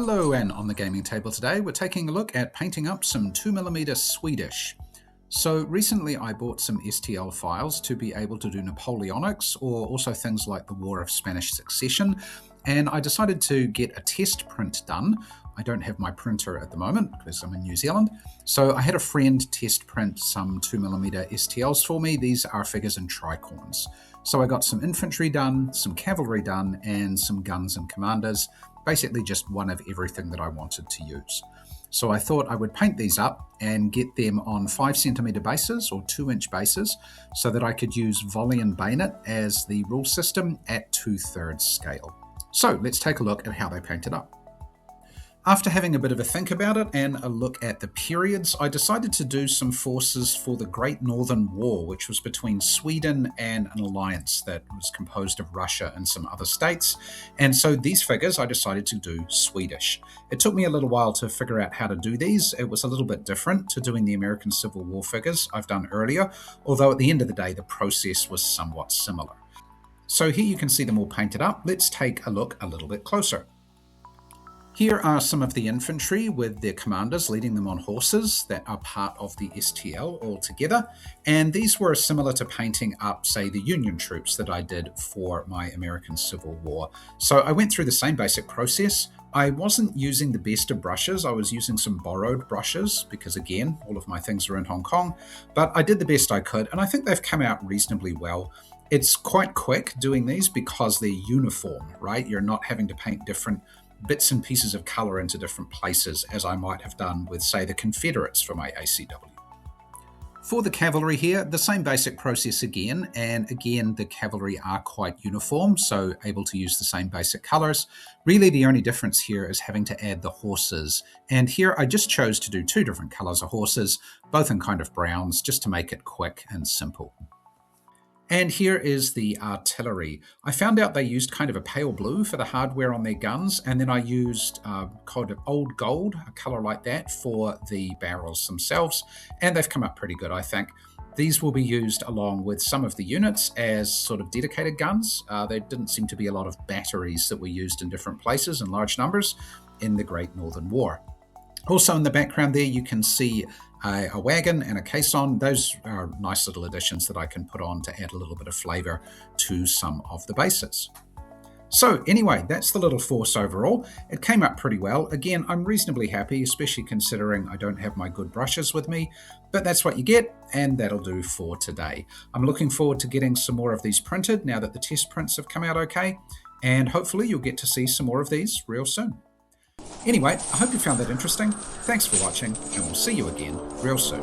Hello, and on the gaming table today we're taking a look at painting up some 2mm Swedish. So recently I bought some STL files to be able to do Napoleonics, or also things like the War of Spanish Succession, and I decided to get a test print done. I don't have my printer at the moment because I'm in New Zealand, so I had a friend test print some 2mm STLs for me. These are figures in tricorns. So I got some infantry done, some cavalry done, and some guns and commanders. Basically just one of everything that I wanted to use. So I thought I would paint these up and get them on 5cm bases or 2-inch bases so that I could use volley and bayonet as the rule system at 2/3 scale. So let's take a look at how they painted up. After having a bit of a think about it and a look at the periods, I decided to do some forces for the Great Northern War, which was between Sweden and an alliance that was composed of Russia and some other states. And so these figures I decided to do Swedish. It took me a little while to figure out how to do these. It was a little bit different to doing the American Civil War figures I've done earlier, although at the end of the day the process was somewhat similar. So here you can see them all painted up. Let's take a look a little bit closer. Here are some of the infantry with their commanders leading them on horses that are part of the STL altogether. And these were similar to painting up, say, the Union troops that I did for my American Civil War. So I went through the same basic process. I wasn't using the best of brushes. I was using some borrowed brushes because, again, all of my things are in Hong Kong. But I did the best I could, and I think they've come out reasonably well. It's quite quick doing these because they're uniform, right? You're not having to paint different bits and pieces of color into different places, as I might have done with, say, the Confederates for my ACW. For the cavalry here, the same basic process again, and again, the cavalry are quite uniform, so able to use the same basic colors. Really, the only difference here is having to add the horses. And here I just chose to do 2 different colors of horses, both in kind of browns, just to make it quick and simple. And here is the artillery. I found out they used kind of a pale blue for the hardware on their guns, and then I used kind of old gold, a color like that, for the barrels themselves, and they've come up pretty good, I think. These will be used along with some of the units as sort of dedicated guns. There didn't seem to be a lot of batteries that were used in different places in large numbers in the Great Northern War. Also in the background there you can see a wagon and a caisson. Those are nice little additions that I can put on to add a little bit of flavor to some of the bases. So anyway, that's the little force overall. It came up pretty well. Again, I'm reasonably happy, especially considering I don't have my good brushes with me, but that's what you get, and that'll do for today. I'm looking forward to getting some more of these printed now that the test prints have come out okay, and hopefully you'll get to see some more of these real soon. Anyway, I hope you found that interesting. Thanks for watching, and we'll see you again real soon.